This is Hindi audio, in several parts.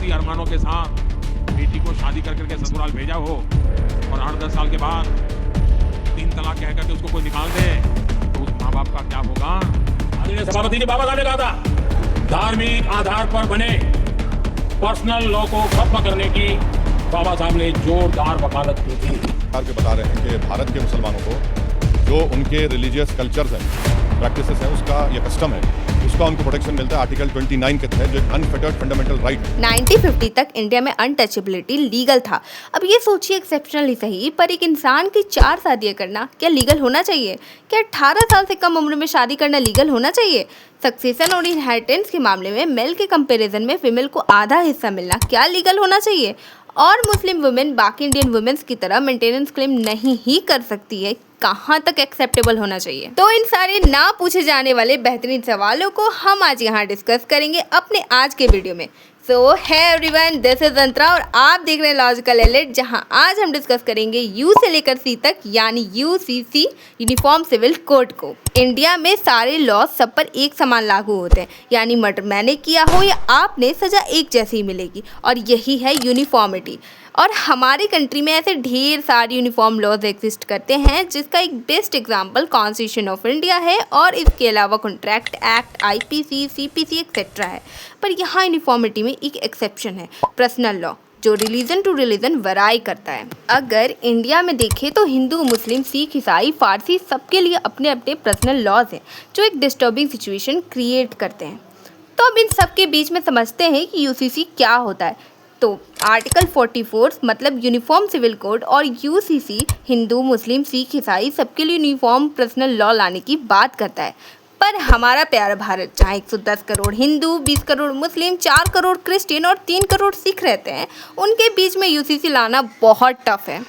मस्ती अरमानों के साथ बेटी को शादी कर करके ससुराल भेजा हो और 8-10 साल के बाद 3 तलाक कह करके उसको कोई निकाल दे तो उस माँ बाप का क्या होगा। आदरणीय सभापति जी, बाबा साहब ने कहा था धार्मिक आधार पर बने पर्सनल लॉ को खत्म करने की बाबा साहब ने जोरदार वकालत की थी। के बता रहे हैं कि भारत के मुसलमानों को जो उनके रिलीजियस कल्चर्स हैं, प्रैक्टिसेस हैं, उसका ये कस्टम है, उसका उनको प्रोटेक्शन मिलता है आर्टिकल 29 के तहत, जो एक अनफेटर्ड फंडामेंटल राइट। 1950 तक इंडिया में अनटचेबिलिटी लीगल था। अब ये सोचिए, एक्सेप्शनल ही सही, पर एक इंसान की 4 शादियां करना क्या लीगल होना चाहिए? क्या 18 साल से कम उम्र में शादी करना लीगल होना चाहिए? सक्सेशन और इनहेरिटेंस के मामले में मेल के कंपैरिजन में फीमेल को आधा हिस्सा मिलना क्या लीगल होना चाहिए? और मुस्लिम वुमेन बाकी इंडियन वुमेन्स की तरह मेंटेनेंस क्लेम नहीं ही कर सकती है, कहाँ तक एक्सेप्टेबल होना चाहिए? तो इन सारे ना पूछे जाने वाले बेहतरीन सवालों को हम आज यहाँ डिस्कस करेंगे अपने आज के वीडियो में। सो है एवरीवन, दिस इज अंतरा और आप देख रहे हैं लॉजिकल एलिट, जहाँ आज हम डिस्कस करेंगे यू से लेकर सी तक यानी यूसीसी यूनिफॉर्म सिविल कोड को। इंडिया में सारे लॉ सब पर एक समान लागू होते हैं, यानी मर्डर मैंने किया हो या आपने, सजा एक जैसी ही मिलेगी और यही है यूनिफॉर्मिटी। और हमारी कंट्री में ऐसे ढेर सारे यूनिफॉर्म लॉज एग्जिस्ट करते हैं, जिसका एक best example constitution of India है और इसके अलावा contract act, IPC, CPC etcetera है। पर यहाँ यूनिफॉर्मिटी में एक एक्सेप्शन है, पर्सनल लॉ, जो रिलीजन टू रिलीजन वराई करता है। अगर इंडिया में देखें तो हिंदू, मुस्लिम, सिख, ईसाई, फारसी सबके लिए अपने अपने पर्सनल लॉज हैं, जो एक डिस्टर्बिंग सिचुएशन क्रिएट करते हैं। तो अब इन सब के बीच में समझते हैं कि यूसीसी क्या होता है। तो आर्टिकल 44 मतलब यूनिफॉर्म सिविल कोड और यूसीसी हिंदू, मुस्लिम, सिख, ईसाई सबके लिए यूनिफॉर्म पर्सनल लॉ लाने की बात करता है। पर हमारा प्यारा भारत, जहाँ 110 करोड़ हिंदू, 20 करोड़ मुस्लिम, 4 करोड़ क्रिश्चियन और 3 करोड़ सिख रहते हैं, उनके बीच में यूसीसी लाना बहुत टफ है।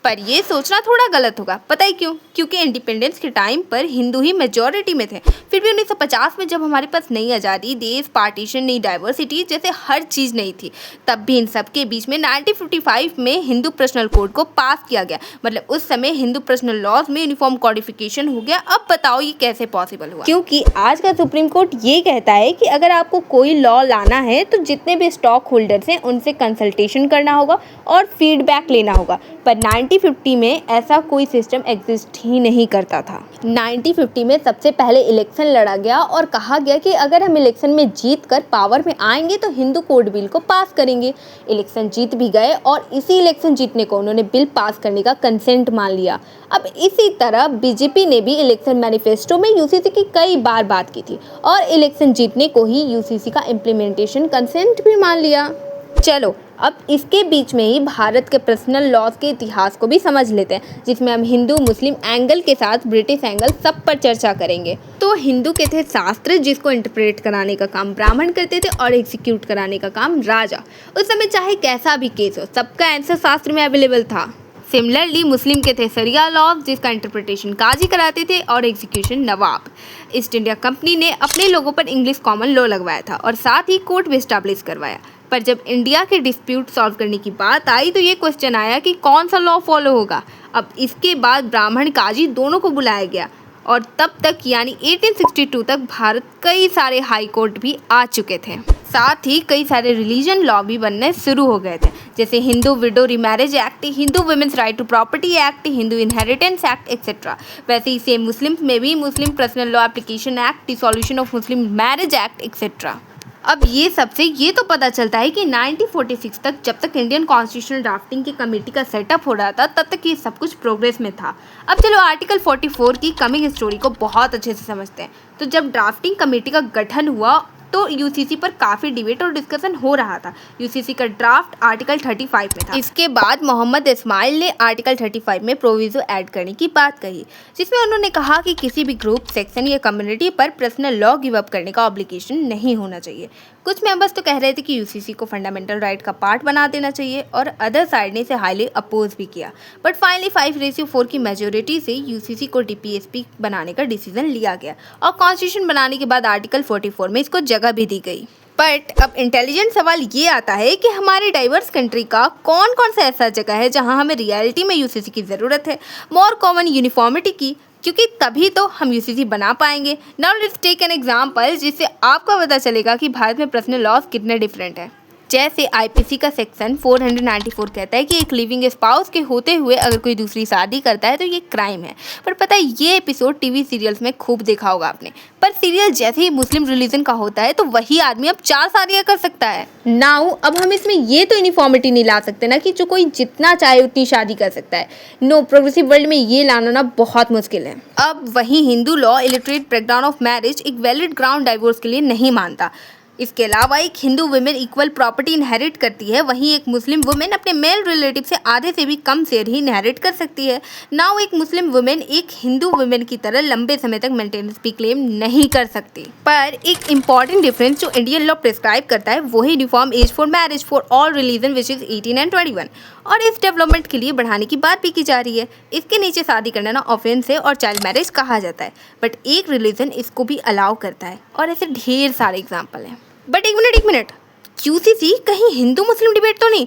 पर ये सोचना थोड़ा गलत होगा, पता ही क्यों? क्योंकि इंडिपेंडेंस के टाइम पर हिंदू ही मेजॉरिटी में थे। फिर भी 1950 में जब हमारे पास नई आज़ादी, देश पार्टीशन, नई डाइवर्सिटी जैसे हर चीज़ नहीं थी, तब भी इन सब के बीच में 1955 में हिंदू पर्सनल कोड को पास किया गया। मतलब उस समय हिंदू पर्सनल लॉज में यूनिफॉर्म कॉडिफिकेशन हो गया। अब बताओ ये कैसे पॉसिबल हुआ? क्योंकि आज का सुप्रीम कोर्ट ये कहता है कि अगर आपको कोई लॉ लाना है तो जितने भी स्टॉक होल्डर्स हैं उनसे कंसल्टेशन करना होगा और फीडबैक लेना होगा। पर 1950 में ऐसा कोई सिस्टम एग्जिस्ट ही नहीं करता था। 1950 में सबसे पहले इलेक्शन लड़ा गया और कहा गया कि अगर हम इलेक्शन में जीत कर पावर में आएंगे तो हिंदू कोड बिल को पास करेंगे। इलेक्शन जीत भी गए और इसी इलेक्शन जीतने को उन्होंने बिल पास करने का कंसेंट मान लिया। अब इसी तरह बीजेपी ने भी इलेक्शन मैनिफेस्टो में यूसीसी की कई बार बात की थी और इलेक्शन जीतने को ही यूसीसी का इम्प्लीमेंटेशन कंसेंट भी मान लिया। चलो अब इसके बीच में ही भारत के पर्सनल लॉज के इतिहास को भी समझ लेते हैं, जिसमें हम हिंदू मुस्लिम एंगल के साथ ब्रिटिश एंगल सब पर चर्चा करेंगे। तो हिंदू के थे शास्त्र, जिसको इंटरप्रेट कराने का काम ब्राह्मण करते थे और एग्जीक्यूट कराने का काम राजा। उस समय चाहे कैसा भी केस हो, सबका आंसर शास्त्र में अवेलेबल था। सिमिलरली मुस्लिम के थे शरिया लॉज, जिसका इंटरप्रिटेशन काजी कराते थे और एग्जीक्यूशन नवाब। ईस्ट इंडिया कंपनी ने अपने लोगों पर इंग्लिश कॉमन लॉ लगवाया था और साथ ही कोर्ट भी स्टैब्लिश करवाया। पर जब इंडिया के डिस्प्यूट सॉल्व करने की बात आई तो ये क्वेश्चन आया कि कौन सा लॉ फॉलो होगा। अब इसके बाद ब्राह्मण काजी दोनों को बुलाया गया और तब तक यानी 1862 तक भारत कई सारे हाई कोर्ट भी आ चुके थे। साथ ही कई सारे रिलीजन लॉ भी बनने शुरू हो गए थे, जैसे Hindu widow remarriage act, Hindu women's right to property act, Hindu inheritance act etcetera. वैसे ही सेम मुस्लिम्स में भी Muslim personal law application act, dissolution of Muslim marriage act etcetera. अब ये सबसे ये तो पता चलता है कि 1946 तक, जब तक इंडियन कॉन्स्टिट्यूशनल ड्राफ्टिंग की कमेटी का सेटअप हो रहा था, तब तक ये सब कुछ प्रोग्रेस में था। अब चलो आर्टिकल 44 की कमिंग स्टोरी को बहुत अच्छे से समझते हैं। तो जब ड्राफ्टिंग कमेटी का गठन हुआ तो यूसीसी पर काफ़ी डिबेट और डिस्कशन हो रहा था। यूसीसी का ड्राफ्ट आर्टिकल 35 में था। इसके बाद मोहम्मद इस्माइल ने आर्टिकल 35 में प्रोविजो ऐड करने की बात कही, जिसमें उन्होंने कहा कि किसी भी ग्रुप, सेक्शन या कम्युनिटी पर पर्सनल लॉ गिव अप करने का ऑब्लिगेशन नहीं होना चाहिए। कुछ मेंबर्स तो कह रहे थे कि यूसीसी को फंडामेंटल राइट का पार्ट बना देना चाहिए और अदर साइड ने इसे हाईली अपोज भी किया। बट फाइनली 5:4 की मेजोरिटी से यूसीसी को डीपीएसपी बनाने का डिसीजन लिया गया और कॉन्स्टिट्यूशन बनाने के बाद आर्टिकल 44 में इसको जगह भी दी गई। बट अब इंटेलिजेंट सवाल ये आता है कि हमारी डाइवर्स कंट्री का कौन कौन सा ऐसा जगह है जहां हमें रियलिटी में यूसीसी की ज़रूरत है, मोर कॉमन यूनिफॉर्मिटी की, क्योंकि तभी तो हम यूसीसी बना पाएंगे। Now let's take an example जिससे आपको पता चलेगा कि भारत में पर्सनल लॉज कितने डिफरेंट है। जैसे आईपीसी का सेक्शन 494 कहता है कि एक लिविंग स्पाउस के होते हुए अगर कोई दूसरी शादी करता है तो ये क्राइम है। पर पता है ये एपिसोड टीवी सीरियल्स में खूब देखा होगा आपने, पर सीरियल जैसे ही मुस्लिम रिलीजन का होता है तो वही आदमी अब 4 शादियां कर सकता है। नाउ अब हम इसमें ये तो यूनिफॉर्मिटी नहीं ला सकते ना कि जो कोई जितना चाहे उतनी शादी कर सकता है। नो, प्रोग्रेसिव वर्ल्ड में ये लाना ना बहुत मुश्किल है। अब वही Hindu law illiterate breakdown of marriage एक वैलिड ग्राउंड डाइवोर्स के लिए नहीं मानता। इसके अलावा एक Hindu women equal property inherit करती है, वहीं एक मुस्लिम वुमेन अपने मेल रिलेटिव से आधे से भी कम शेयर ही इनहेरिट कर सकती है। नाउ एक मुस्लिम वुमेन एक हिंदू वुमेन की तरह लंबे समय तक मेंटेनेंस भी क्लेम नहीं कर सकती। पर एक इम्पॉर्टेंट डिफरेंस जो इंडियन लॉ प्रिस्क्राइब करता है वो है uniform age for marriage for all religion which is 18 and 21, और इस डेवलपमेंट के लिए बढ़ाने की बात भी की जा रही है। इसके नीचे शादी करना ना ऑफेंस है और चाइल्ड मैरिज कहा जाता है, बट एक रिलीजन इसको भी अलाउ करता है और ऐसे ढेर सारे एग्जाम्पल हैं। बट एक मिनट, यूसीसी कहीं हिंदू मुस्लिम डिबेट तो नहीं?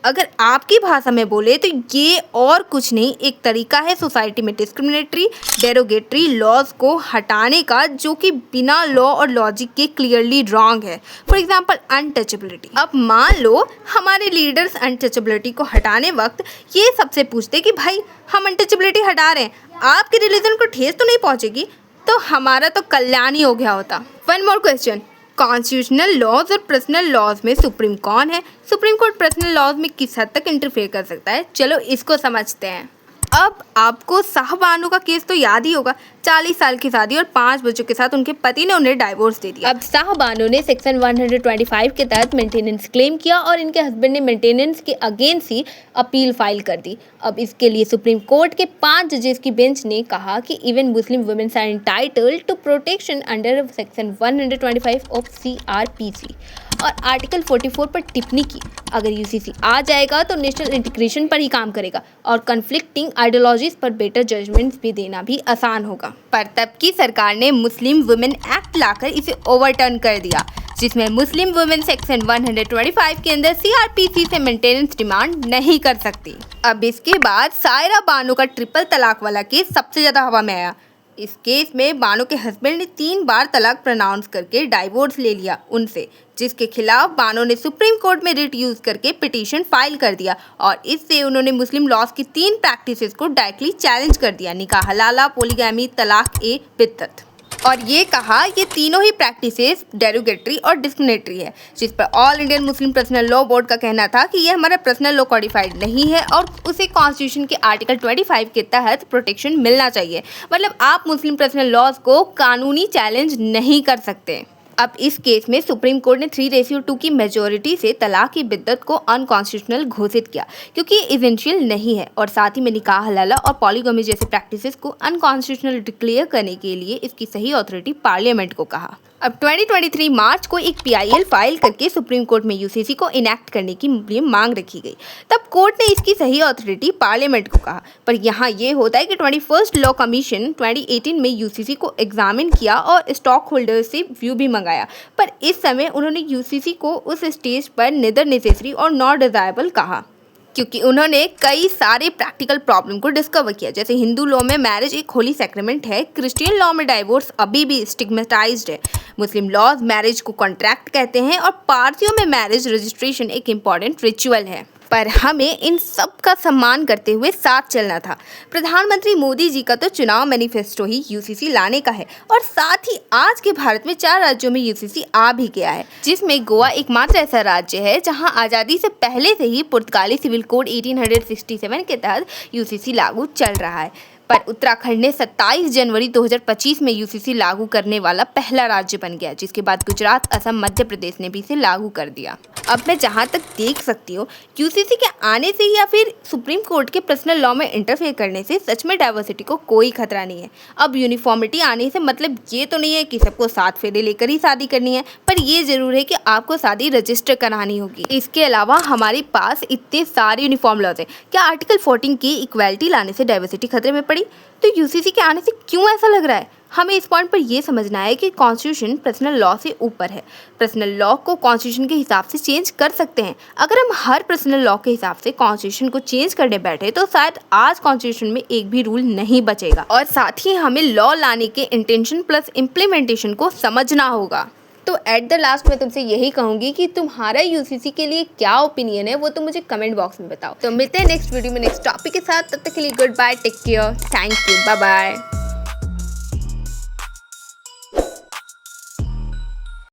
अगर आपकी भाषा में बोले तो ये और कुछ नहीं, एक तरीका है सोसाइटी में डिस्क्रिमिनेटरी डेरोगेटरी लॉज को हटाने का जो कि बिना लॉ और लॉजिक के क्लियरली रॉन्ग है। For example untouchability. अब मान लो हमारे लीडर्स अनटचेबिलिटी को हटाने वक्त ये सबसे पूछते कि भाई हम अनटचेबिलिटी हटा रहे हैं, आपके रिलीजन को ठेस तो नहीं पहुंचेगी? तो हमारा तो कल्याण ही हो गया होता। One more question, constitutional laws और पर्सनल लॉज में सुप्रीम कौन है? सुप्रीम कोर्ट पर्सनल लॉज में किस हद तक इंटरफेयर कर सकता है? चलो इसको समझते हैं। अब आपको शाहबानो का केस तो याद ही होगा। 40 साल की शादी और 5 बच्चों के साथ उनके पति ने उन्हें डाइवोर्स दे दिया। अब शाहबानो ने सेक्शन 125 के तहत मेंटेनेंस क्लेम किया और इनके हस्बैंड ने मेंटेनेंस के अगेंस्ट ही अपील फाइल कर दी। अब इसके लिए सुप्रीम कोर्ट के 5 जजेस की बेंच ने कहा कि even Muslim womens are entitled to protection under section 125 ऑफ CRPC और आर्टिकल 44 पर टिप्पणी की। अगर यूसीसी आ जाएगा तो नेशनल इंटीग्रेशन पर ही काम करेगा और कन्फ्लिक्टिंग आइडियोलॉजीज पर बेटर जजमेंट्स भी देना भी आसान होगा। पर तब की सरकार ने मुस्लिम वुमेन एक्ट लाकर इसे ओवरटर्न कर दिया, जिसमें मुस्लिम वुमेन सेक्शन 125 के अंदर CRPC से मेंटेनेंस डिमांड नहीं कर सकती। अब इसके बाद सायरा बानो का ट्रिपल तलाक वाला केस सबसे ज़्यादा हवा में आया। इस केस में बानो के हस्बैंड ने 3 बार तलाक प्रोनाउंस करके डाइवोर्स ले लिया उनसे, जिसके खिलाफ बानो ने सुप्रीम कोर्ट में रिट यूज करके पिटीशन फाइल कर दिया और इससे उन्होंने मुस्लिम लॉज की 3 प्रैक्टिसेस को डायरेक्टली चैलेंज कर दिया, निकाह हलाला, पोलीगैमी, तलाक ए बिद्दत, और ये कहा ये तीनों ही प्रैक्टिसेस डेरोगेटरी और डिस्क्रिमिनेटरी है, जिस पर all Indian Muslim personal law board का कहना था कि ये हमारा पर्सनल लॉ कॉडिफाइड नहीं है और उसे कॉन्स्टिट्यूशन के आर्टिकल 25 के तहत प्रोटेक्शन मिलना चाहिए। मतलब आप मुस्लिम पर्सनल लॉज को कानूनी चैलेंज नहीं कर सकते। अब इस केस में सुप्रीम कोर्ट ने 3:2 की मेजोरिटी से तलाक की बिद्दत को अनकॉन्स्टिट्यूशनल घोषित किया, क्योंकि ये इवेंशियल नहीं है, और साथ ही में निकाह हलाला और पॉलीगमी जैसे प्रैक्टिसेस को अनकॉन्स्टिट्यूशनल डिक्लेयर करने के लिए इसकी सही अथॉरिटी पार्लियामेंट को कहा। अब 2023 मार्च को एक PIL फाइल करके सुप्रीम कोर्ट में यूसीसी को इनैक्ट करने की लिए मांग रखी गई। तब कोर्ट ने इसकी सही अथॉरिटी पार्लियामेंट को कहा, पर यहाँ ये होता है कि 21st लॉ कमीशन 2018 में यूसीसी को एग्जामिन किया और स्टॉक होल्डर से व्यू भी मंगाया, पर इस समय उन्होंने यूसीसी को उस स्टेज पर नेदर नेसेसरी और नॉट डिजायरेबल कहा, क्योंकि उन्होंने कई सारे प्रैक्टिकल प्रॉब्लम को डिस्कवर किया। जैसे हिंदू लॉ में मैरिज एक होली सैक्रेमेंट है, क्रिश्चियन लॉ में डाइवोर्स अभी भी स्टिग्मेटाइज्ड है, मुस्लिम लॉज मैरिज को कॉन्ट्रैक्ट कहते हैं और पारसियों में मैरिज रजिस्ट्रेशन एक इम्पॉर्टेंट रिचुअल है। पर हमें इन सब का सम्मान करते हुए साथ चलना था। प्रधानमंत्री मोदी जी का तो चुनाव मैनिफेस्टो ही यूसीसी लाने का है, और साथ ही आज के भारत में 4 राज्यों में यूसीसी आ भी गया है, जिसमें गोवा एकमात्र ऐसा राज्य है जहां आज़ादी से पहले से ही पुर्तगाली सिविल कोड 1867 के तहत यूसीसी लागू चल रहा है। पर उत्तराखंड ने 27 जनवरी 2025 में यूसीसी लागू करने वाला पहला राज्य बन गया, जिसके बाद गुजरात, असम, मध्य प्रदेश ने भी इसे लागू कर दिया। अब मैं जहाँ तक देख सकती हूँ, यूसीसी के आने से या फिर सुप्रीम कोर्ट के पर्सनल लॉ में इंटरफेयर करने से सच में डाइवर्सिटी को कोई खतरा नहीं है। अब यूनिफॉर्मिटी आने से मतलब ये तो नहीं है कि सबको 7 फेरे लेकर ही शादी करनी है, पर ये जरूर है कि आपको शादी रजिस्टर करानी होगी। इसके अलावा हमारे पास इतने सारे यूनिफॉर्म लॉज हैं, क्या आर्टिकल 14 की इक्वालिटी लाने से डाइवर्सिटी खतरे में पड़ी? तो यूसीसी के आने से क्यों ऐसा लग रहा है? हमें इस पॉइंट पर यह समझना है कि कॉन्स्टिट्यूशन पर्सनल लॉ से ऊपर है। पर्सनल लॉ को कॉन्स्टिट्यूशन के हिसाब से चेंज कर सकते हैं। अगर हम हर पर्सनल लॉ के हिसाब से कॉन्स्टिट्यूशन को चेंज करने बैठे तो शायद आज कॉन्स्टिट्यूशन में एक भी रूल नहीं बचेगा। और साथ ही हमें लॉ लाने के इंटेंशन प्लस इम्प्लीमेंटेशन को समझना होगा। तो एट द लास्ट मैं तुमसे यही कहूंगी कि तुम्हारा यूसीसी के लिए क्या ओपिनियन है वो तुम मुझे कमेंट बॉक्स में बताओ। तो मिलते हैं नेक्स्ट वीडियो में नेक्स्ट टॉपिक के साथ, तब तक के लिए good bye, take care, thank you, bye bye.